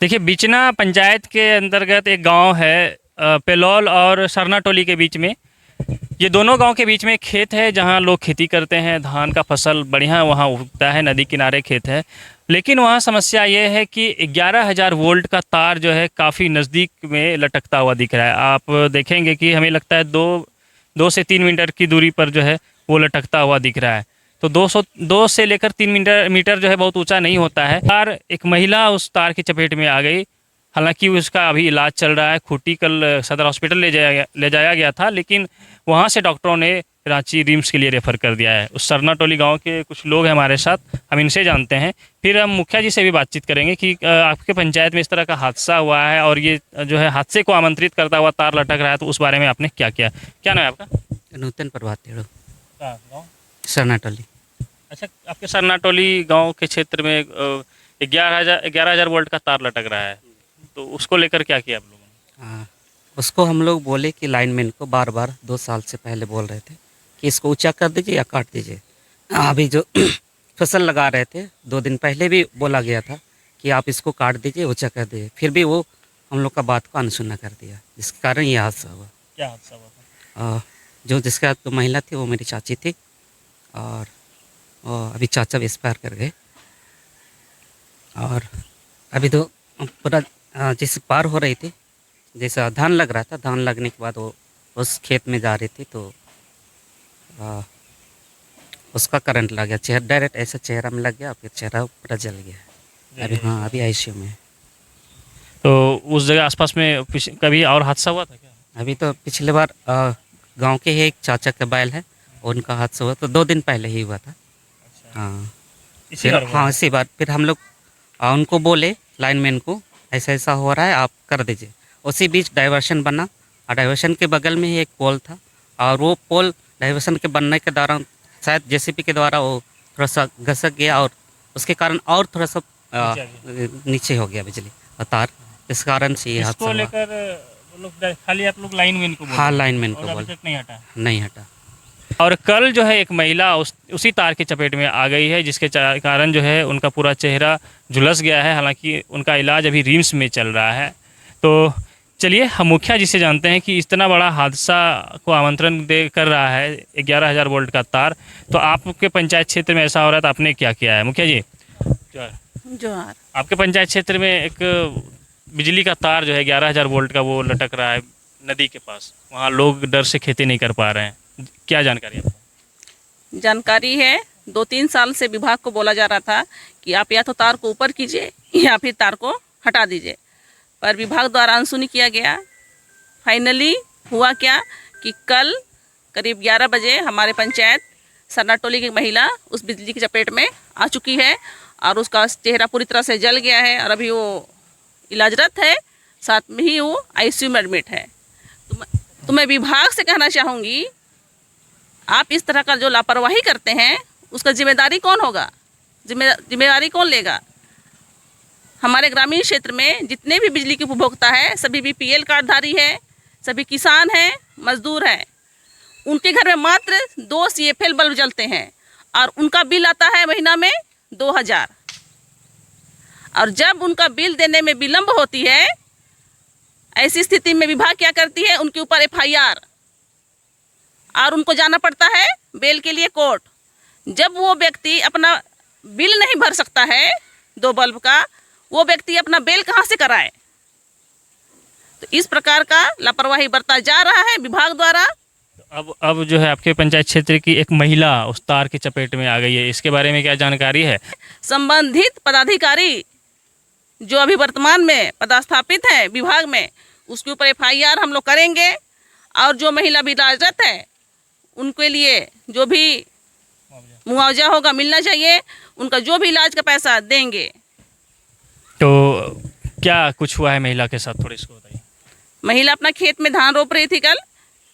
देखिए, बिचना पंचायत के अंतर्गत एक गांव है, पेलौल और सरना टोली के बीच में। ये दोनों गांव के बीच में एक खेत है जहां लोग खेती करते हैं, धान का फसल बढ़िया वहां उगता है, नदी किनारे खेत है। लेकिन वहां समस्या ये है कि 11,000 वोल्ट का तार जो है काफ़ी नज़दीक में लटकता हुआ दिख रहा है। आप देखेंगे कि हमें लगता है 2 से 3 मीटर की दूरी पर जो है वो लटकता हुआ दिख रहा है। तो 2 से लेकर 3 मीटर जो है बहुत ऊंचा नहीं होता है। तार, एक महिला उस तार की चपेट में आ गई। हालांकि उसका अभी इलाज चल रहा है। खूंटी कल सदर हॉस्पिटल ले जाया गया था, लेकिन वहाँ से डॉक्टरों ने रांची रिम्स के लिए रेफ़र कर दिया है। उस सरना टोली गाँव के कुछ लोग हैं हमारे साथ, हम इनसे जानते हैं। फिर हम मुखिया जी से भी बातचीत करेंगे कि आपके पंचायत में इस तरह का हादसा हुआ है और ये जो है हादसे को आमंत्रित करता हुआ तार लटक रहा है, तो उस बारे में आपने क्या किया। क्या नाम है आपका? नूतन प्रभात तेड़ो, गाँव? सरना टोली। अच्छा, आपके सरना टोली गाँव के क्षेत्र में 11,000 वोल्ट का तार लटक रहा है, तो उसको लेकर क्या किया आप लोगों ने? हाँ, उसको हम लोग बोले कि लाइनमैन को बार बार 2 साल से पहले बोल रहे थे कि इसको ऊंचा कर दीजिए या काट दीजिए। अभी जो फसल लगा रहे थे 2 दिन पहले भी बोला गया था कि आप इसको काट दीजिए, ऊंचा कर दीजिए, फिर भी वो हम लोग का बात को अनसुना कर दिया, जिसके कारण ये हादसा हुआ। क्या हादसा हुआ था? जो जिसके साथ तो महिला थी वो मेरी चाची थी, और अभी चाचा भी एक्सपायर कर गए। और अभी तो पूरा जैसे पार हो रही थी, जैसा धान लग रहा था, धान लगने के बाद वो उस खेत में जा रही थी, तो उसका करंट लग गया, चेहरा डायरेक्ट ऐसा चेहरा में लग गया, फिर चेहरा पूरा जल गया। अभी हाँ, अभी आईसीयू में है। तो उस जगह आसपास में कभी और हादसा हुआ था क्या? अभी तो पिछले बार गांव के ही एक चाचा का बैल है, उनका हादसा हुआ तो 2 दिन पहले ही हुआ था। हाँ, इसी बार फिर हम लोग उनको बोले लाइनमैन को ऐसा ऐसा हो रहा है, आप कर दीजिए। उसी बीच डाइवर्शन बना, और डाइवर्शन के बगल में ही एक पोल था, और वो पोल डाइवर्शन के बनने के दौरान शायद जेसीबी के द्वारा वो थोड़ा सा घसक गया, और उसके कारण और थोड़ा सा नीचे हो गया बिजली और तार, इस कारण से ये हादसा हुआ। लेकर खाली आप लोग लाइनमैन को बोले? हाँ, लाइनमैन को अभी बोले, तक नहीं हटा? नहीं हटा। और कल जो है एक महिला उसी तार की चपेट में आ गई है, जिसके कारण जो है उनका पूरा चेहरा झुलस गया है। हालांकि उनका इलाज अभी रिम्स में चल रहा है। तो चलिए हम मुखिया जी से जानते हैं कि इतना बड़ा हादसा को आमंत्रण दे कर रहा है 11,000 वोल्ट का तार, तो आपके पंचायत क्षेत्र में ऐसा हो रहा है तो आपने क्या किया है? मुखिया जी, जोहार। आपके पंचायत क्षेत्र में एक बिजली का तार जो है 11,000 वोल्ट का वो लटक रहा है नदी के पास, वहाँ लोग डर से खेती नहीं कर पा रहे हैं, क्या जानकारी है? जानकारी है, 2-3 साल से विभाग को बोला जा रहा था कि आप या तो तार को ऊपर कीजिए या फिर तार को हटा दीजिए, पर विभाग द्वारा अनसुनी किया गया। फाइनली हुआ क्या कि कल करीब 11 बजे हमारे पंचायत सरना टोली की महिला उस बिजली की चपेट में आ चुकी है, और उसका चेहरा पूरी तरह से जल गया है, और अभी वो इलाजरत है, साथ में ही वो आईसीयू में एडमिट है। तो मैं विभाग से कहना चाहूँगी, आप इस तरह का जो लापरवाही करते हैं उसका जिम्मेदारी कौन होगा? जिम्मेदारी कौन लेगा? हमारे ग्रामीण क्षेत्र में जितने भी बिजली के उपभोक्ता है सभी बीपीएल कार्डधारी है, सभी किसान हैं, मजदूर हैं। उनके घर में मात्र 2 CFL बल्ब जलते हैं, और उनका बिल आता है महीना में 2,000। और जब उनका बिल देने में विलम्ब होती है, ऐसी स्थिति में विभाग क्या करती है? उनके ऊपर FIR, और उनको जाना पड़ता है बेल के लिए कोर्ट। जब वो व्यक्ति अपना बिल नहीं भर सकता है 2 बल्ब का, वो व्यक्ति अपना बेल कहाँ से कराए? तो इस प्रकार का लापरवाही बरता जा रहा है विभाग द्वारा। अब जो है आपके पंचायत क्षेत्र की एक महिला उस तार की चपेट में आ गई है, इसके बारे में क्या जानकारी है? संबंधित पदाधिकारी जो अभी वर्तमान में पदस्थापित है विभाग में, उसके ऊपर FIR हम लोग करेंगे, और जो महिला इलाजरत है उनके लिए जो भी मुआवजा होगा मिलना चाहिए, उनका जो भी इलाज का पैसा देंगे। तो क्या कुछ हुआ है महिला के साथ, थोड़ी इसको बताइए। महिला अपना खेत में धान रोप रही थी कल।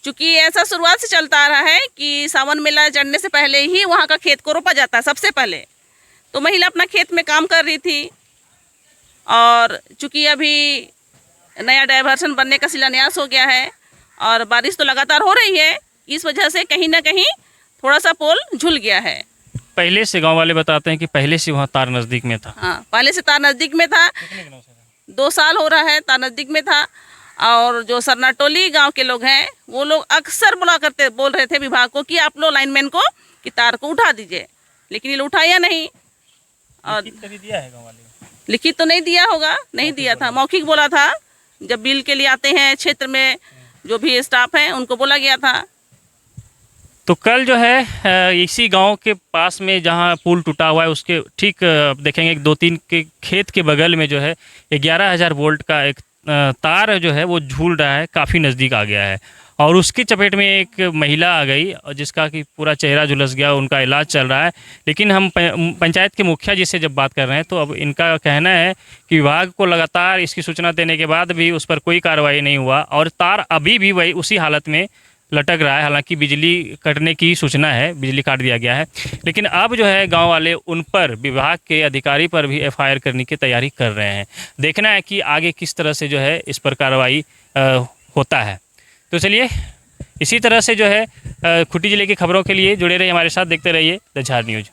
चूँकि ऐसा शुरुआत से चलता आ रहा है कि सावन मेला चढ़ने से पहले ही वहाँ का खेत को रोपा जाता है सबसे पहले। तो महिला अपना खेत में काम कर रही थी, और चूँकि अभी नया डाइवर्सन बनने का शिलान्यास हो गया है, और बारिश तो लगातार हो रही है, इस वजह से कहीं ना कहीं थोड़ा सा पोल झुल गया है। पहले से गांव वाले बताते हैं कि पहले से वहाँ तार नज़दीक में था। हाँ, पहले से तार नज़दीक में था। 2 साल हो रहा है, तार नज़दीक में था। और जो सरना टोली गांव के लोग हैं वो लोग अक्सर बोल रहे थे विभाग को कि आप लोग लाइनमैन को कि तार को उठा दीजिए, लेकिन ये उठाया नहीं। और लिखित कभी दिया है गाँव वाले? लिखित तो नहीं दिया होगा, नहीं दिया था, मौखिक बोला था। जब बिल के लिए आते हैं क्षेत्र में जो भी स्टाफ है उनको बोला गया था। तो कल जो है इसी गांव के पास में जहां पुल टूटा हुआ है उसके ठीक देखेंगे 2-3 के खेत के बगल में जो है 11,000 वोल्ट का एक तार जो है वो झूल रहा है, काफ़ी नज़दीक आ गया है। और उसकी चपेट में एक महिला आ गई और जिसका कि पूरा चेहरा झुलस गया, उनका इलाज चल रहा है। लेकिन हम पंचायत के मुखिया जी से जब बात कर रहे हैं तो अब इनका कहना है कि विभाग को लगातार इसकी सूचना देने के बाद भी उस पर कोई कार्रवाई नहीं हुआ और तार अभी भी वही उसी हालत में लटक रहा है। हालांकि बिजली कटने की सूचना है, बिजली काट दिया गया है, लेकिन अब जो है गांव वाले उन पर, विभाग के अधिकारी पर भी एफआईआर करने की तैयारी कर रहे हैं। देखना है कि आगे किस तरह से जो है इस पर कार्रवाई होता है। तो चलिए इसी तरह से जो है खूंटी ज़िले की खबरों के लिए जुड़े रहिए हमारे साथ, देखते रहिए द झार न्यूज़।